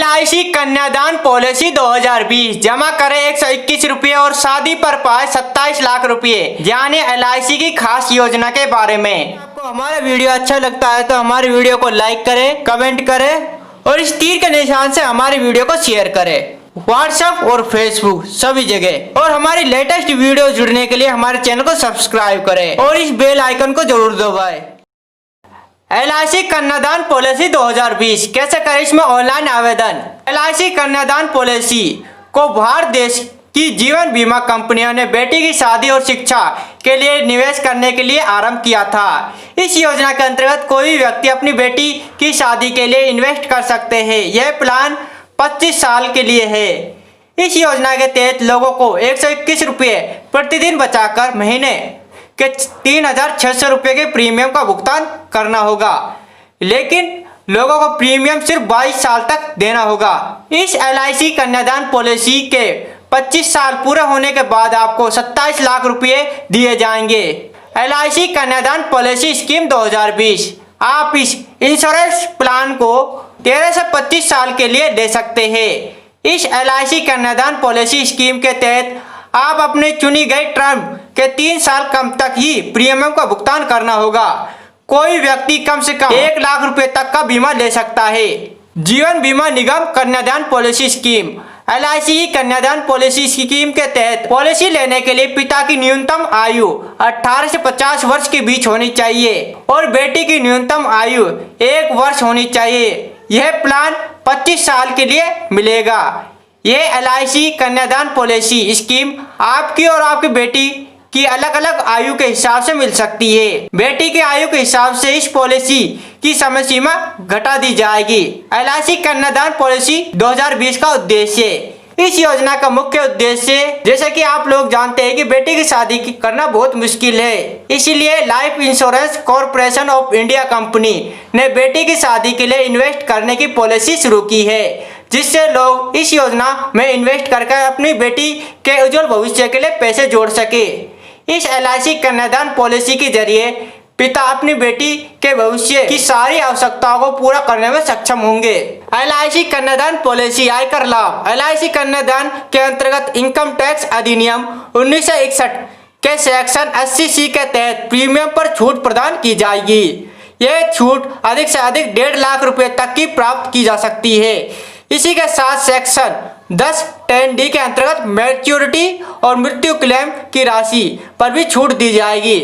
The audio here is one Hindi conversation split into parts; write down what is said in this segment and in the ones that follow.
LIC कन्यादान पॉलिसी 2020 जमा करें 121 रुपये और शादी पर पाए 27 लाख रुपए। जाने LIC की खास योजना के बारे में। आपको हमारा वीडियो अच्छा लगता है तो हमारे वीडियो को लाइक करें, कमेंट करें और इस तीर के निशान से हमारे वीडियो को शेयर करें व्हाट्सएप और फेसबुक सभी जगह। और हमारी लेटेस्ट वीडियो जुड़ने के लिए हमारे चैनल को सब्सक्राइब करें और इस बेल आइकन को जरूर दबाएं। LIC कन्यादान पॉलिसी 2020 कैसे करें इसमें ऑनलाइन आवेदन। LIC कन्यादान पॉलिसी को भारत देश की जीवन बीमा कंपनियों ने बेटी की शादी और शिक्षा के लिए निवेश करने के लिए आरंभ किया था। इस योजना के अंतर्गत कोई भी व्यक्ति अपनी बेटी की शादी के लिए इन्वेस्ट कर सकते हैं। यह प्लान 25 साल के लिए है। इस योजना के तहत लोगों को 121 रुपये प्रतिदिन बचाकर महीने के 3600 रुपये के प्रीमियम का भुगतान करना होगा, लेकिन लोगों को प्रीमियम सिर्फ 22 साल तक देना होगा। इस LIC कन्यादान पॉलिसी के 25 साल पूरे होने के बाद आपको 27 लाख रुपये दिए जाएंगे। LIC कन्यादान पॉलिसी स्कीम 2020 आप इस इंश्योरेंस प्लान को 13 से 25 साल के लिए ले सकते हैं। इस LIC कन्यादान पॉलिसी स्कीम के तहत आप अपनी चुनी गई टर्म के 3 साल कम तक ही प्रीमियम का भुगतान करना होगा। कोई व्यक्ति कम से कम 1 लाख रुपए तक का बीमा ले सकता है। जीवन बीमा निगम कन्यादान पॉलिसी स्कीम LIC कन्यादान पॉलिसी स्कीम के तहत पॉलिसी लेने के लिए पिता की न्यूनतम आयु 18 से 50 वर्ष के बीच होनी चाहिए और बेटी की न्यूनतम आयु 1 वर्ष होनी चाहिए। यह प्लान 25 साल के लिए मिलेगा। यह LIC कन्यादान पॉलिसी स्कीम आपकी और आपकी बेटी की अलग अलग आयु के हिसाब से मिल सकती है। बेटी की आयु के हिसाब से इस पॉलिसी की समय सीमा घटा दी जाएगी। LIC कन्यादान पॉलिसी 2020 का उद्देश्य। इस योजना का मुख्य उद्देश्य जैसे कि आप लोग जानते हैं कि बेटी की शादी करना बहुत मुश्किल है, इसीलिए life insurance corporation of India company ने बेटी की शादी के लिए इन्वेस्ट करने की पॉलिसी शुरू की है, जिससे लोग इस योजना में इन्वेस्ट करके अपनी बेटी के उज्जवल भविष्य के लिए पैसे जोड़ सके। इस LIC कन्यादान पॉलिसी के जरिए पिता अपनी बेटी के भविष्य की सारी आवश्यकताओं को पूरा करने में सक्षम होंगे। LIC कन्यादान पॉलिसी आयकर लाभ। LIC कन्यादान के अंतर्गत इनकम टैक्स अधिनियम 1961 के सेक्शन 80C के तहत प्रीमियम पर छूट प्रदान की जाएगी। यह छूट अधिक से अधिक 1.5 लाख रुपए तक की प्राप्त की जा सकती है। इसी के साथ सेक्शन 10(10)D के अंतर्गत मैच्योरिटी और मृत्यु क्लेम की राशि पर भी छूट दी जाएगी।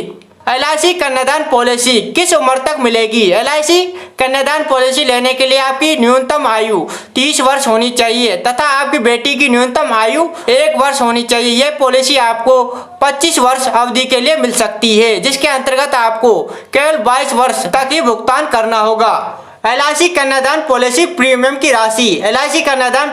LIC कन्यादान पॉलिसी किस उम्र तक मिलेगी। LIC कन्यादान पॉलिसी लेने के लिए आपकी न्यूनतम आयु 30 वर्ष होनी चाहिए तथा आपकी बेटी की न्यूनतम आयु 1 वर्ष होनी चाहिए। यह पॉलिसी आपको 25 वर्ष अवधि के लिए मिल सकती है, जिसके अंतर्गत आपको केवल 22 वर्ष तक ही भुगतान करना होगा। LIC कन्यादान पॉलिसी प्रीमियम की राशि। LIC कन्यादान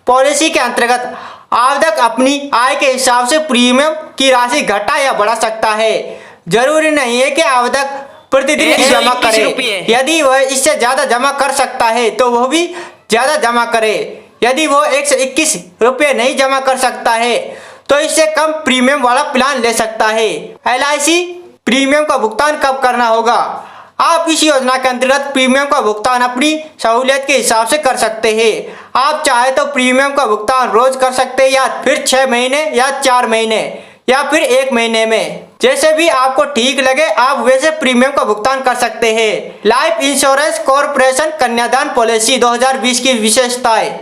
पॉलिसी के अंतर्गत आवेदक अपनी आय के हिसाब से प्रीमियम की राशि घटा या बढ़ा सकता है। जरूरी नहीं है कि आवेदक प्रतिदिन जमा करे। यदि वह इससे ज्यादा जमा कर सकता है तो वह भी ज्यादा जमा करे। यदि वो 121 रुपये नहीं जमा कर सकता है तो इससे कम प्रीमियम वाला प्लान ले सकता है। LIC प्रीमियम का भुगतान कब करना होगा। आप इस योजना के अंतर्गत प्रीमियम का भुगतान अपनी सहूलियत के हिसाब से कर सकते हैं। आप चाहे तो प्रीमियम का भुगतान रोज कर सकते हैं या फिर 6 महीने या 4 महीने या फिर 1 महीने में, जैसे भी आपको ठीक लगे आप वैसे प्रीमियम का भुगतान कर सकते हैं। लाइफ इंश्योरेंस कॉर्पोरेशन कन्यादान पॉलिसी 2020 की विशेषताएं।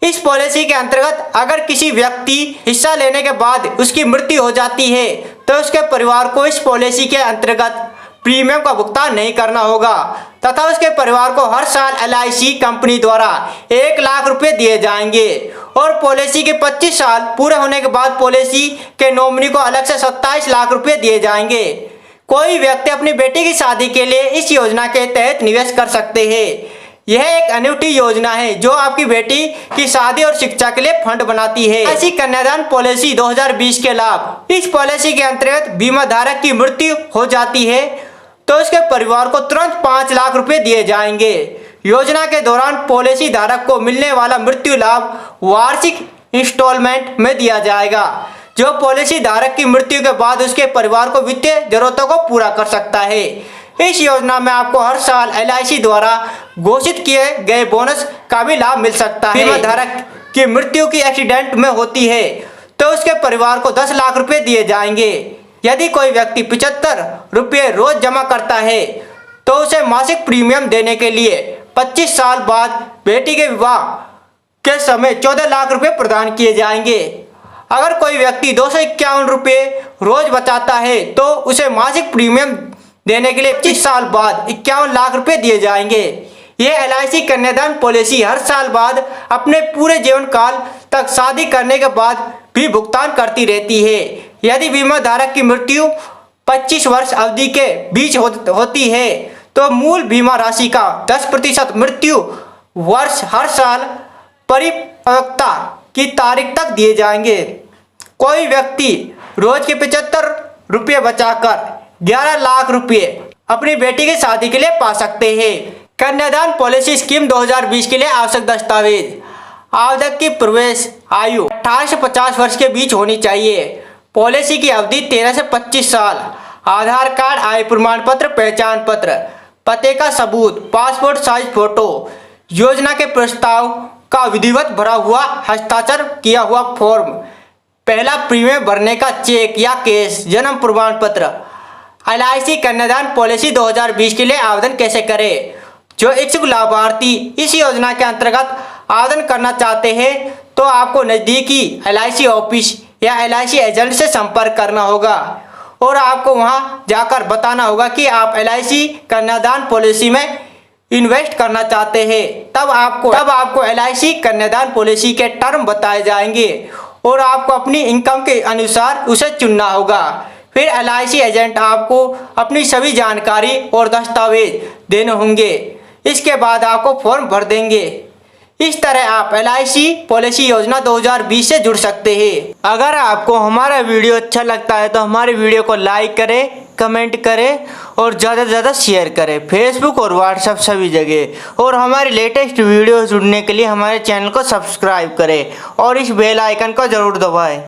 इस पॉलिसी के अंतर्गत अगर किसी व्यक्ति हिस्सा लेने के बाद उसकी मृत्यु हो जाती है तो उसके परिवार को इस पॉलिसी के अंतर्गत प्रीमियम का भुगतान नहीं करना होगा तथा उसके परिवार को हर साल LIC कंपनी द्वारा 1 लाख रुपए दिए जाएंगे और पॉलिसी के 25 साल पूरे होने के बाद पॉलिसी के नॉमिनी को अलग से 27 लाख रुपए दिए जाएंगे। कोई व्यक्ति अपनी बेटी की शादी के लिए इस योजना के तहत निवेश कर सकते हैं। यह एक एन्युटी योजना है जो आपकी बेटी की शादी और शिक्षा के लिए फंड बनाती है। LIC कन्यादान पॉलिसी 2020 के लाभ। इस पॉलिसी के अंतर्गत बीमा धारक की मृत्यु हो जाती है तो उसके परिवार को तुरंत 5 लाख रुपए दिए जाएंगे। योजना के दौरान पॉलिसी धारक को मिलने वाला मृत्यु लाभ वार्षिक इंस्टॉलमेंट में दिया जाएगा, जो पॉलिसी धारक की मृत्यु के बाद उसके परिवार को वित्तीय जरूरतों को पूरा कर सकता है। इस योजना में आपको हर साल LIC द्वारा घोषित किए गए बोनस का भी लाभ मिल सकता है। बीमा धारक की मृत्यु की एक्सीडेंट में होती है तो उसके परिवार को 10 लाख रुपए दिए जाएंगे। यदि कोई व्यक्ति 75 रुपये रोज जमा करता है तो उसे मासिक प्रीमियम देने के लिए 25 साल बाद बेटी के विवाह के समय 14 लाख रुपए प्रदान किए जाएंगे। अगर कोई व्यक्ति 251 रुपये रोज बचाता है तो उसे मासिक प्रीमियम देने के लिए 25 साल बाद 51 लाख रुपए दिए जाएंगे। ये LIC कन्यादान पॉलिसी हर साल बाद अपने पूरे जीवन काल तक शादी करने के बाद भी भुगतान करती रहती है। यदि बीमा धारक की मृत्यु 25 वर्ष अवधि के बीच होती है तो मूल बीमा राशि का 10% मृत्यु वर्ष हर साल परिपक्वता की तारीख तक दिए जाएंगे। कोई व्यक्ति रोज के 75 रुपये बचाकर 11 लाख रुपये अपनी बेटी की शादी के लिए पा सकते हैं। कन्यादान पॉलिसी स्कीम 2020 के लिए आवश्यक दस्तावेज। आवेदक की प्रवेश आयु 18 से 50 वर्ष के बीच होनी चाहिए। पॉलिसी की अवधि 13 से 25 साल। आधार कार्ड, आय प्रमाण पत्र, पहचान पत्र, पते का सबूत, पासपोर्ट साइज फोटो, योजना के प्रस्ताव का विधिवत भरा हुआ हस्ताक्षर किया हुआ फॉर्म, पहला प्रीमियम भरने का चेक या कैश, जन्म प्रमाण पत्र। LIC कन्यादान पॉलिसी 2020 के लिए आवेदन कैसे करें? जो इच्छुक लाभार्थी इस योजना के अंतर्गत आवेदन करना चाहते हैं तो आपको नज़दीकी LIC ऑफिस या LIC एजेंट से संपर्क करना होगा और आपको वहां जाकर बताना होगा कि आप LIC कन्यादान पॉलिसी में इन्वेस्ट करना चाहते हैं। तब आपको LIC कन्यादान पॉलिसी के टर्म बताए जाएंगे और आपको अपनी इनकम के अनुसार उसे चुनना होगा। फिर LIC एजेंट आपको अपनी सभी जानकारी और दस्तावेज देने होंगे। इसके बाद आपको फॉर्म भर देंगे। इस तरह आप LIC पॉलिसी योजना 2020 से जुड़ सकते हैं। अगर आपको हमारा वीडियो अच्छा लगता है तो हमारे वीडियो को लाइक करें, कमेंट करें और ज़्यादा से ज़्यादा शेयर करें फेसबुक और व्हाट्सएप सभी जगह। और हमारे लेटेस्ट वीडियो जुड़ने के लिए हमारे चैनल को सब्सक्राइब करें और इस बेल आइकन को ज़रूर दबाएं।